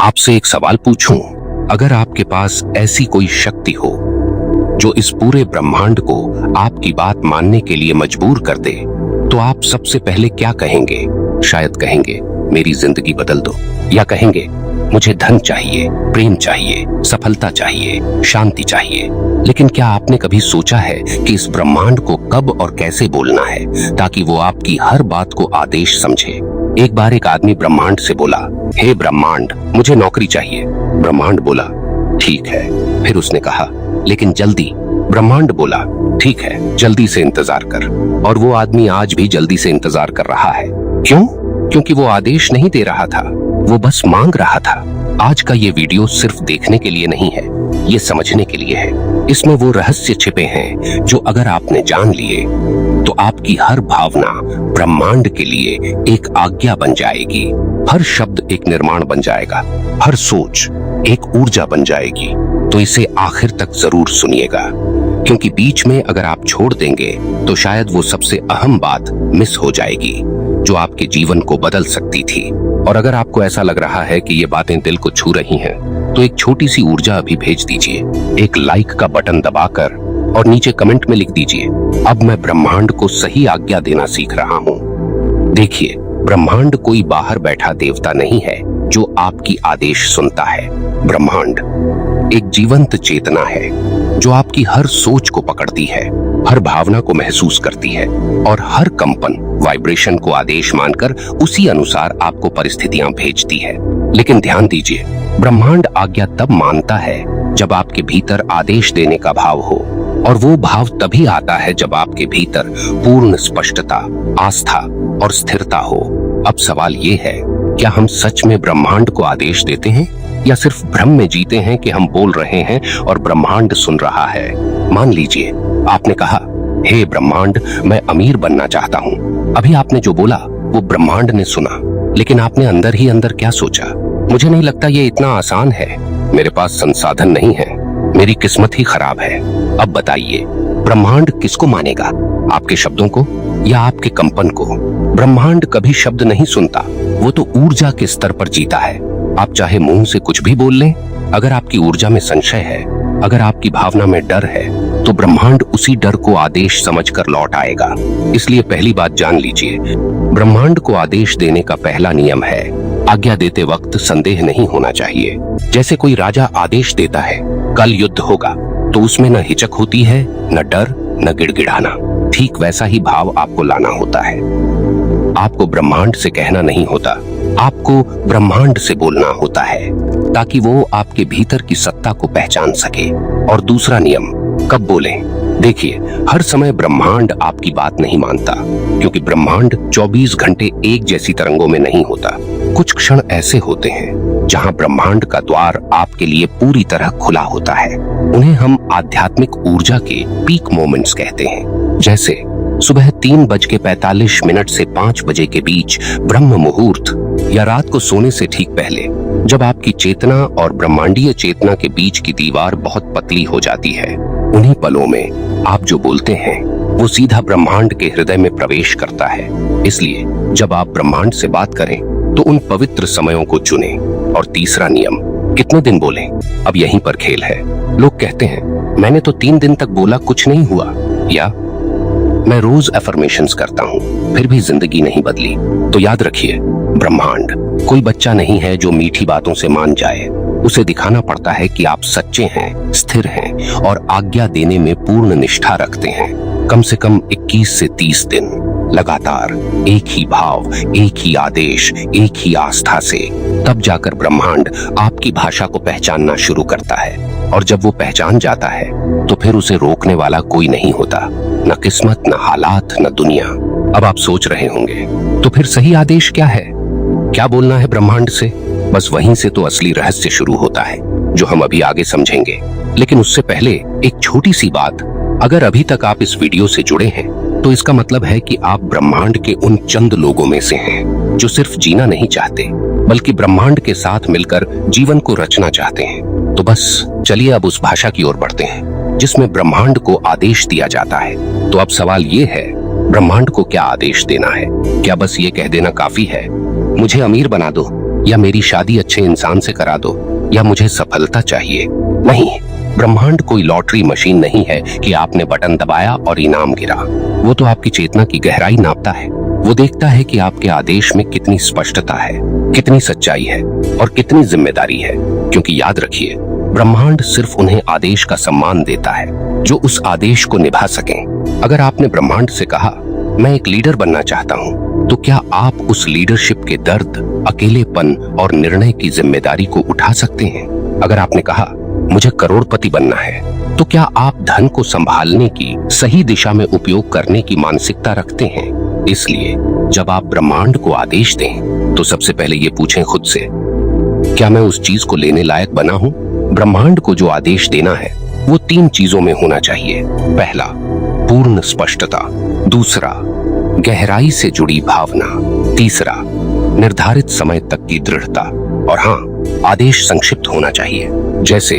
आपसे एक सवाल पूछूं? अगर आपके पास ऐसी कोई शक्ति हो जो इस पूरे ब्रह्मांड को आपकी बात मानने के लिए मजबूर कर दे, तो आप सबसे पहले क्या कहेंगे? शायद कहेंगे मेरी जिंदगी बदल दो, या कहेंगे मुझे धन चाहिए, प्रेम चाहिए, सफलता चाहिए, शांति चाहिए। लेकिन क्या आपने कभी सोचा है कि इस ब्रह्मांड को कब और कैसे बोलना है ताकि वो आपकी हर बात को आदेश समझे? एक बार एक आदमी ब्रह्मांड से बोला, हे ब्रह्मांड, मुझे नौकरी चाहिए। ब्रह्मांड बोला, ठीक है। फिर उसने कहा, लेकिन जल्दी। ब्रह्मांड बोला, ठीक है, जल्दी से इंतजार कर। और वो आदमी आज भी जल्दी से इंतजार कर रहा है। क्यों? क्योंकि वो आदेश नहीं दे रहा था, वो बस मांग रहा था। आज का ये वीडियो सिर्फ देखने के लिए नहीं है, ये समझने के लिए है। इसमें वो रहस्य छिपे हैं जो अगर आपने जान लिए तो आपकी हर भावना ब्रह्मांड के लिए एक आज्ञा बन जाएगी, हर शब्द एक निर्माण बन जाएगा, हर सोच एक ऊर्जा बन जाएगी। तो इसे आखिर तक जरूर सुनिएगा, क्योंकि बीच में अगर आप छोड़ देंगे तो शायद वो सबसे अहम बात मिस हो जाएगी जो आपके जीवन को बदल सकती थी। और अगर आपको ऐसा लग रहा है कि ये बातें दिल को छू रही हैं, तो एक छोटी सी ऊर्जा अभी भेज दीजिए, एक लाइक का बटन दबाकर, और नीचे कमेंट में लिख दीजिए, अब मैं ब्रह्मांड को सही आज्ञा देना सीख रहा हूँ। देखिए, ब्रह्मांड कोई बाहर बैठा देवता नहीं है जो आपकी आदेश सुनता है। ब्रह्मांड एक जीवंत चेतना है जो आपकी हर सोच को पकड़ती है, हर भावना को महसूस करती है और हर कंपन, वाइब्रेशन को आदेश मानकर उसी अनुसार आपको परिस्थितियां भेजती है। लेकिन ध्यान दीजिए, ब्रह्मांड आज्ञा तब मानता है जब आपके भीतर आदेश देने का भाव हो, और वो भाव तभी आता है जब आपके भीतर पूर्ण स्पष्टता, आस्था और स्थिरता हो। अब सवाल ये है, क्या हम सच में ब्रह्मांड को आदेश देते हैं या सिर्फ भ्रम में जीते हैं कि हम बोल रहे हैं और ब्रह्मांड सुन रहा है? मान लीजिए आपने कहा, हे ब्रह्मांड, मैं अमीर बनना चाहता हूँ। अभी आपने जो बोला वो ब्रह्मांड ने सुना, लेकिन आपने अंदर ही अंदर क्या सोचा? मुझे नहीं लगता ये इतना आसान है, मेरे पास संसाधन नहीं है, मेरी किस्मत ही खराब है। अब बताइए, ब्रह्मांड किसको मानेगा, आपके शब्दों को या आपके कंपन को? ब्रह्मांड कभी शब्द नहीं सुनता, वो तो ऊर्जा के स्तर पर जीता है। आप चाहे मुंह से कुछ भी बोल लें, अगर आपकी ऊर्जा में संशय है, अगर आपकी भावना में डर है, तो ब्रह्मांड उसी डर को आदेश समझकर लौट आएगा। इसलिए पहली बात जान लीजिए, ब्रह्मांड को आदेश देने का पहला नियम है, आज्ञा देते वक्त संदेह नहीं होना चाहिए। जैसे कोई राजा आदेश देता है, कल युद्ध होगा, तो उसमें न हिचक होती है, न डर, न गिड़गिड़ाना। ठीक वैसा ही भाव आपको लाना होता है। आपको ब्रह्मांड से कहना नहीं होता, आपको ब्रह्मांड से बोलना होता है, ताकि वो आपके भीतर की सत्ता को पहचान सके। और दूसरा नियम, कब बोलें? देखिए, हर समय ब्रह्मांड आपकी बात नहीं मानता, क्योंकि ब्रह्मांड 24 घंटे एक जैसी तरंगों में नहीं होता। कुछ क्षण ऐसे होते हैं जहां ब्रह्मांड का द्वार आपके लिए पूरी तरह खुला होता है। उन्हें हम आध्यात्मिक ऊर्जा के पीक मोमेंट्स कहते हैं। जैसे सुबह 3:45 से 5 बजे के बीच ब्रह्म मुहूर्त, या रात को सोने से ठीक पहले, जब आपकी चेतना और ब्रह्मांडीय चेतना के बीच की दीवार बहुत पतली हो जाती है। उन्हीं पलों में आप जो बोलते हैं वो सीधा ब्रह्मांड के हृदय में प्रवेश करता है। इसलिए जब आप ब्रह्मांड से बात करें तो उन पवित्र समयों को चुनें। और तीसरा नियम, कितने दिन बोलें? अब यहीं पर खेल है। लोग कहते हैं, मैंने तो 3 दिन तक बोला, कुछ नहीं हुआ, या मैं रोज अफर्मेशंस करता हूँ फिर भी जिंदगी नहीं बदली। तो याद रखिए, ब्रह्मांड कोई बच्चा नहीं है जो मीठी बातों से मान जाए। उसे दिखाना पड़ता है कि आप सच्चे हैं, स्थिर हैं और आज्ञा देने में पूर्ण निष्ठा रखते हैं। कम से कम 21 से 30 दिन लगातार एक ही भाव, एक ही आदेश, एक ही आस्था से, तब जाकर ब्रह्मांड आपकी भाषा को पहचानना शुरू करता है। और जब वो पहचान जाता है तो फिर उसे रोकने वाला कोई नहीं होता, न किस्मत, न हालात, न दुनिया। अब आप सोच रहे होंगे, तो फिर सही आदेश क्या है? क्या बोलना है ब्रह्मांड से? बस वहीं से तो असली रहस्य शुरू होता है, जो हम अभी आगे समझेंगे। लेकिन उससे पहले एक छोटी सी बात, अगर अभी तक आप इस वीडियो से जुड़े हैं तो इसका मतलब है कि आप ब्रह्मांड के उन चंद लोगों में से हैं जो सिर्फ जीना नहीं चाहते, बल्कि ब्रह्मांड के साथ मिलकर जीवन को रचना चाहते हैं। तो बस चलिए अब उस भाषा की ओर बढ़ते हैं जिसमें ब्रह्मांड को आदेश दिया जाता है। तो अब सवाल ये है, ब्रह्मांड को क्या आदेश देना है? क्या बस ये कह देना काफी है, मुझे अमीर बना दो, या मेरी शादी अच्छे इंसान से करा दो, या मुझे सफलता चाहिए। नहीं, ब्रह्मांड कोई लॉटरी मशीन नहीं है कि आपने बटन दबाया और इनाम गिरा। वो तो आपकी चेतना की गहराई नापता है। वो देखता है कि आपके आदेश में कितनी स्पष्टता है, कितनी सच्चाई है और कितनी जिम्मेदारी है। क्योंकि याद रखिए, ब्रह्मांड सिर्फ उन्हें आदेश का सम्मान देता है जो उस आदेश को निभा सकें। अगर आपने ब्रह्मांड से कहा, मैं एक लीडर बनना चाहता हूँ, तो क्या आप उस लीडरशिप के दर्द, अकेलेपन और निर्णय की जिम्मेदारी को उठा सकते हैं? अगर आपने कहा, मुझे करोड़पति बनना है, तो क्या आप धन को संभालने की, सही दिशा में उपयोग करने की मानसिकता रखते हैं? इसलिए जब आप ब्रह्मांड को आदेश दें, तो सबसे पहले ये पूछें खुद से, क्या मैं उस चीज को लेने लायक बना हूँ? ब्रह्मांड को जो आदेश देना है वो 3 चीजों में होना चाहिए। पहला, पूर्ण स्पष्टता। दूसरा, गहराई से जुड़ी भावना। तीसरा, निर्धारित समय तक की दृढ़ता। और हाँ, आदेश संक्षिप्त होना चाहिए, जैसे,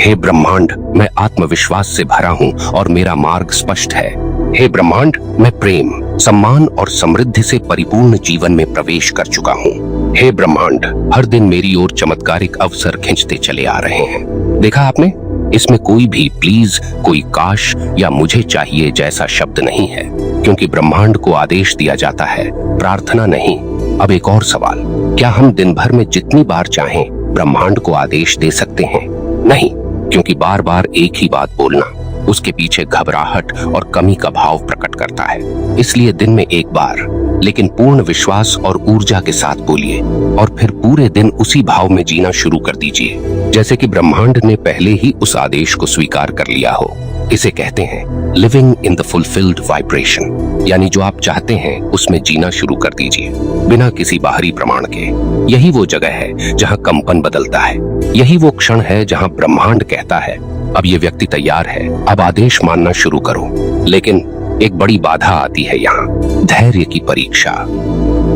हे ब्रह्मांड, मैं आत्मविश्वास से भरा हूँ और मेरा मार्ग स्पष्ट है। हे ब्रह्मांड, मैं प्रेम, सम्मान और समृद्धि से परिपूर्ण जीवन में प्रवेश कर चुका हूँ। हे ब्रह्मांड, हर दिन मेरी ओर चमत्कारिक अवसर खिंचते चले आ रहे हैं। देखा आपने, इसमें कोई भी प्लीज, कोई काश या मुझे चाहिए जैसा शब्द नहीं है, क्योंकि ब्रह्मांड को आदेश दिया जाता है, प्रार्थना नहीं। अब एक और सवाल, क्या हम दिन भर में जितनी बार चाहें ब्रह्मांड को आदेश दे सकते हैं? नहीं, क्योंकि बार बार एक ही बात बोलना उसके पीछे घबराहट और कमी का भाव प्रकट करता है। इसलिए दिन में एक बार, लेकिन पूर्ण विश्वास और ऊर्जा के साथ बोलिए, और फिर पूरे दिन उसी भाव में जीना शुरू कर दीजिए, जैसे कि ब्रह्मांड ने पहले ही उस आदेश को स्वीकार कर लिया हो। इसे कहते हैं living in the fulfilled vibration, यानी जो आप चाहते हैं उसमें जीना शुरू कर दीजिए, बिना किसी बाहरी प्रमाण के। यही वो जगह है जहाँ कंपन बदलता है। यही वो क्षण है जहाँ ब्रह्मांड कहता है, अब ये व्यक्ति तैयार है, अब आदेश मानना शुरू करो। लेकिन एक बड़ी बाधा आती है यहाँ, धैर्य की परीक्षा।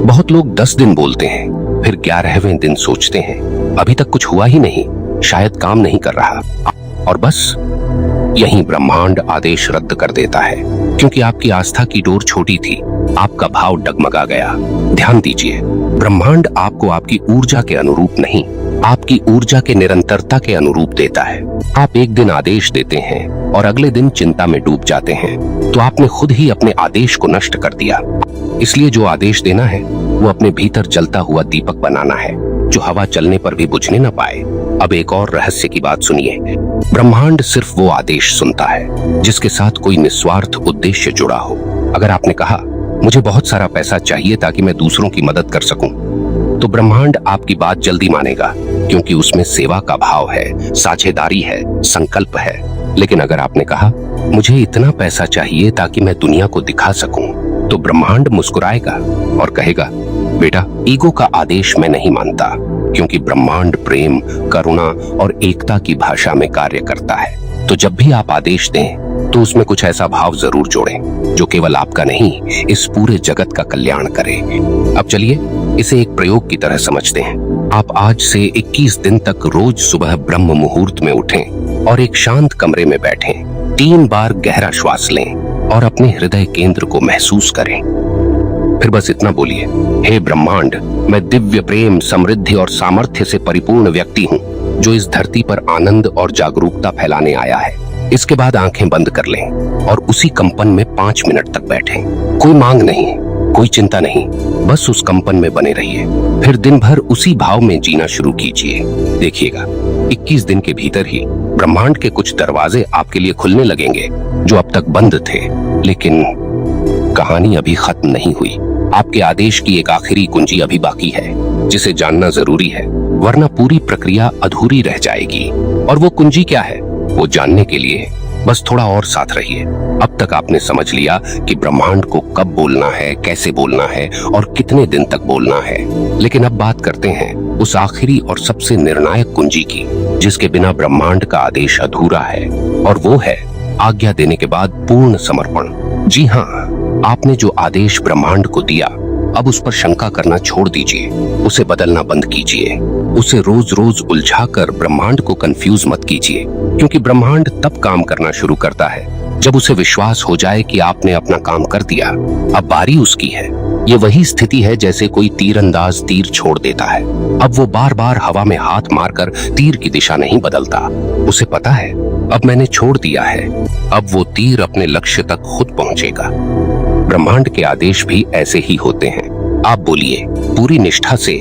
बहुत लोग 10 दिन बोलते हैं, फिर 11वें दिन सोचते हैं, अभी तक कुछ हुआ ही नहीं, शायद काम नहीं कर रहा, और बस यहीं ब्रह्मांड आदेश रद्द कर देता है, क्योंकि आपकी आस्था की डोर छोटी थी, आपका भाव डगमगा गया। ध्यान दीजिए, ब्रह्मांड आपको आपकी ऊर्जा के अनुरूप नहीं, आपकी ऊर्जा के निरंतरता के अनुरूप देता है। आप एक दिन आदेश देते हैं और अगले दिन चिंता में डूब जाते हैं, तो आपने खुद ही अपने आदेश को नष्ट कर दिया। इसलिए जो आदेश देना है वो अपने भीतर जलता हुआ दीपक बनाना है, जो हवा चलने पर भी बुझने न पाए। अब एक और रहस्य की बात सुनिए, ब्रह्मांड सिर्फ वो आदेश सुनता है जिसके साथ कोई निस्वार्थ उद्देश्य जुड़ा हो। अगर आपने कहा, मुझे बहुत सारा पैसा चाहिए ताकि मैं दूसरों की मदद कर सकूं, तो ब्रह्मांड आपकी बात जल्दी मानेगा, क्योंकि उसमें सेवा का भाव है, साझेदारी है, संकल्प है। लेकिन अगर आपने कहा, मुझे इतना पैसा चाहिए ताकि मैं दुनिया को दिखा सकूं, तो ब्रह्मांड मुस्कुराएगा और कहेगा, बेटा, ईगो का आदेश मैं नहीं मानता, क्योंकि ब्रह्मांड प्रेम, करुणा और एकता की भाषा में कार्य करता है। तो जब भी आप आदेश दें, तो उसमें कुछ ऐसा भाव जरूर जोड़ें जो केवल आपका नहीं, इस पूरे जगत का कल्याण करे। अब चलिए इसे एक प्रयोग की तरह समझते हैं। आप आज से 21 दिन तक रोज सुबह ब्रह्म मुहूर्त में उठें और एक शांत कमरे में बैठें। 3 बार गहरा श्वास लें और अपने हृदय केंद्र को महसूस करें। फिर बस इतना बोलिए, हे ब्रह्मांड, मैं दिव्य प्रेम, समृद्धि और सामर्थ्य से परिपूर्ण व्यक्ति हूँ, जो इस धरती पर आनंद और जागरूकता फैलाने आया है। इसके बाद आंखें बंद कर लें और उसी कंपन में 5 मिनट तक बैठें। कोई मांग नहीं, कोई चिंता नहीं, बस उस कंपन में बने रहिए। फिर दिन भर उसी भाव में जीना शुरू कीजिए। देखिएगा, 21 दिन के भीतर ही ब्रह्मांड के कुछ दरवाजे आपके लिए खुलने लगेंगे जो अब तक बंद थे। लेकिन कहानी अभी खत्म नहीं हुई। आपके आदेश की एक आखिरी कुंजी अभी बाकी है, जिसे जानना जरूरी है, वरना पूरी प्रक्रिया अधूरी रह जाएगी। और वो कुंजी क्या है, वो जानने के लिए बस थोड़ा और साथ रहिए। अब तक आपने समझ लिया कि ब्रह्मांड को कब बोलना है, कैसे बोलना है और कितने दिन तक बोलना है। लेकिन अब बात करते हैं उस आखिरी और सबसे निर्णायक कुंजी की, जिसके बिना ब्रह्मांड का आदेश अधूरा है, और वो है आज्ञा देने के बाद पूर्ण समर्पण। जी हाँ, आपने जो आदेश ब्रह्मांड को दिया, अब उस पर शंका करना छोड़ दीजिए, उसे बदलना बंद कीजिए। उसे रोज रोज उलझाकर ब्रह्मांड को कंफ्यूज मत कीजिए, क्योंकि ब्रह्मांड तब काम करना शुरू करता है जब उसे विश्वास हो जाए कि आपने अपना काम कर दिया, अब बारी उसकी है। ये वही स्थिति है जैसे कोई तीरंदाज तीर छोड़ देता है। अब वो बार बार हवा में हाथ मारकर तीर की दिशा नहीं बदलता। उसे पता है अब मैंने छोड़ दिया है, अब वो तीर अपने लक्ष्य तक खुद पहुंचेगा। ब्रह्मांड के आदेश भी ऐसे ही होते हैं। आप बोलिए पूरी निष्ठा से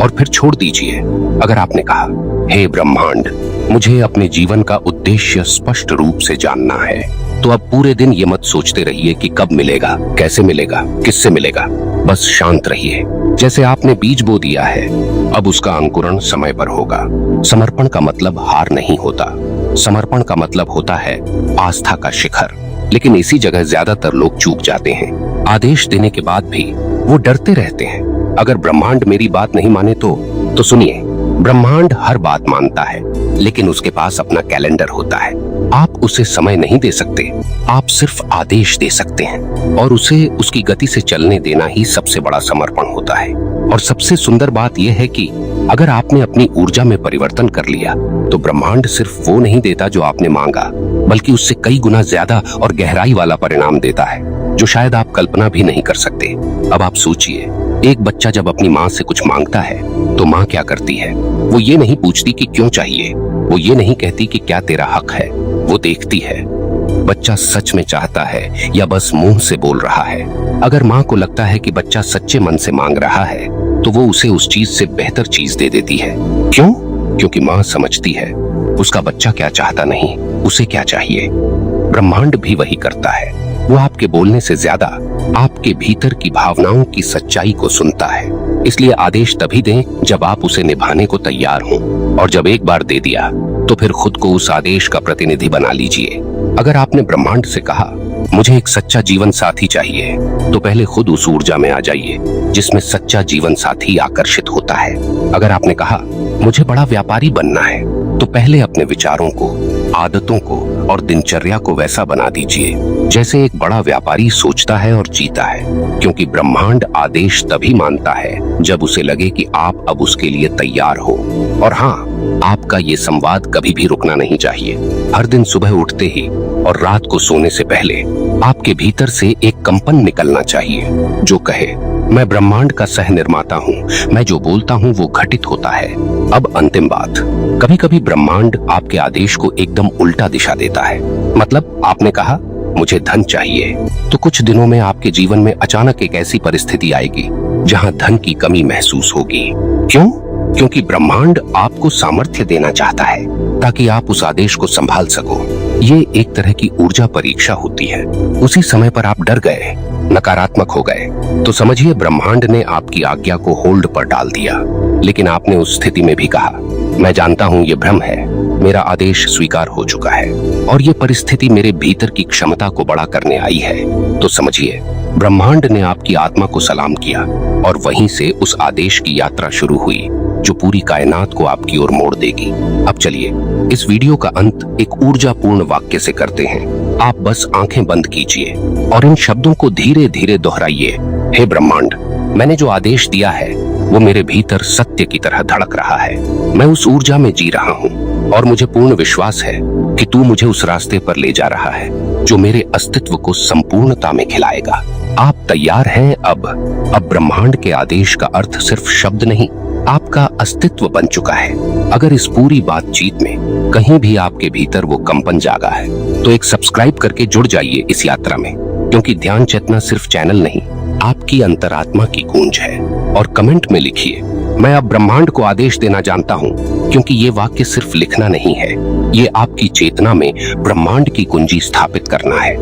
और फिर छोड़ दीजिए। अगर आपने कहा, हे ब्रह्मांड, मुझे अपने जीवन का उद्देश्य स्पष्ट रूप से जानना है, तो अब पूरे दिन ये मत सोचते रहिए कि कब मिलेगा, कैसे मिलेगा, किससे मिलेगा। बस शांत रहिए। जैसे आपने बीज बो दिया है, अब उसका अंकुरण समय पर होगा। समर्पण का मतलब हार नहीं होता। समर्पण का मतलब होता है आस्था का शिखर। लेकिन इसी जगह ज्यादातर लोग चूक जाते हैं। आदेश देने के बाद भी वो डरते रहते हैं। अगर ब्रह्मांड मेरी बात नहीं माने तो सुनिए, ब्रह्मांड हर बात मानता है, लेकिन उसके पास अपना कैलेंडर होता है। आप उसे समय नहीं दे सकते, आप सिर्फ आदेश दे सकते हैं, और उसे उसकी गति से चलने देना ही सबसे बड़ा समर्पण होता है। और सबसे सुंदर बात यह है कि अगर आपने अपनी ऊर्जा में परिवर्तन कर लिया, तो ब्रह्मांड सिर्फ वो नहीं देता जो आपने मांगा, बल्कि उससे कई गुना ज्यादा और गहराई वाला परिणाम देता है, जो शायद आप कल्पना भी नहीं कर सकते। अब आप सोचिए, एक बच्चा जब अपनी माँ से कुछ मांगता है तो माँ क्या करती है? वो ये नहीं पूछती कि क्यों चाहिए, वो ये नहीं कहती कि क्या तेरा हक है, वो देखती है बच्चा सच में चाहता है या बस मुंह से बोल रहा है। अगर माँ को लगता है कि बच्चा सच्चे मन से मांग रहा है, तो वो उसे उस चीज से बेहतर चीज दे देती है। क्यों? क्योंकि माँ समझती है उसका बच्चा क्या चाहता नहीं, उसे क्या चाहिए। ब्रह्मांड भी वही करता है। वो आपके बोलने से ज्यादा आपके भीतर की भावनाओं की सच्चाई को सुनता है। इसलिए आदेश तभी दें जब आप उसे निभाने को तैयार हों, और जब एक बार दे दिया तो फिर खुद को उस आदेश का प्रतिनिधि बना लीजिए। अगर आपने ब्रह्मांड से कहा, मुझे एक सच्चा जीवन साथी चाहिए, तो पहले खुद उस ऊर्जा में आ जाइए जिसमें सच्चा जीवन साथी आकर्षित होता है। अगर आपने कहा, मुझे बड़ा व्यापारी बनना है, तो पहले अपने विचारों को, आदतों को और दिनचर्या को वैसा बना दीजिए जैसे एक बड़ा व्यापारी सोचता है और जीता है। क्योंकि ब्रह्मांड आदेश तभी मानता है जब उसे लगे कि आप अब उसके लिए तैयार हो। और हाँ, आपका ये संवाद कभी भी रुकना नहीं चाहिए। हर दिन सुबह उठते ही और रात को सोने से पहले आपके भीतर से एक कंपन निकलना चाहिए जो कहे, मैं ब्रह्मांड का सह निर्माता हूँ, मैं जो बोलता हूँ वो घटित होता है। अब अंतिम बात, कभी कभी ब्रह्मांड आपके आदेश को एकदम उल्टा दिशा देता है। मतलब आपने कहा, मुझे धन चाहिए, तो कुछ दिनों में आपके जीवन में अचानक एक ऐसी परिस्थिति आएगी जहाँ धन की कमी महसूस होगी। क्यों? क्योंकि ब्रह्मांड आपको सामर्थ्य देना चाहता है ताकि आप उस आदेश को संभाल सको। ये एक तरह की ऊर्जा परीक्षा होती है। उसी समय पर आप डर गए, नकारात्मक हो गए, तो समझिए ब्रह्मांड ने आपकी आज्ञा को होल्ड पर डाल दिया। लेकिन आपने उस स्थिति में भी कहा, मैं जानता हूँ ये भ्रम है, मेरा आदेश स्वीकार हो चुका है और ये परिस्थिति मेरे भीतर की क्षमता को बड़ा करने आई है। तो समझिए, ब्रह्मांड ने आपकी आत्मा को सलाम किया और वहीं से उस आदेश की यात्रा शुरू हुई जो पूरी कायनात को आपकी ओर मोड़ देगी। अब चलिए इस वीडियो का अंत एक ऊर्जापूर्ण वाक्य से करते हैं। आप बस आंखें बंद कीजिए और इन शब्दों को धीरे धीरे दोहराइए। हे ब्रह्मांड, मैंने जो आदेश दिया है वो मेरे भीतर सत्य की तरह धड़क रहा है। मैं उस ऊर्जा में जी रहा हूँ और मुझे पूर्ण विश्वास है कि तू मुझे उस रास्ते पर ले जा रहा है जो मेरे अस्तित्व को संपूर्णता में खिलाएगा। आप तैयार हैं? अब ब्रह्मांड के आदेश का अर्थ सिर्फ शब्द नहीं, आपका अस्तित्व बन चुका है। अगर इस पूरी बातचीत में कहीं भी आपके भीतर वो कंपन जागा है, तो एक सब्सक्राइब करके जुड़ जाइए इस यात्रा में, क्योंकि ध्यान चेतना सिर्फ चैनल नहीं, आपकी अंतरात्मा की गूंज है। और कमेंट में लिखिए, मैं अब ब्रह्मांड को आदेश देना जानता हूँ, क्योंकि ये वाक्य सिर्फ लिखना नहीं है, ये आपकी चेतना में ब्रह्मांड की कुंजी स्थापित करना है।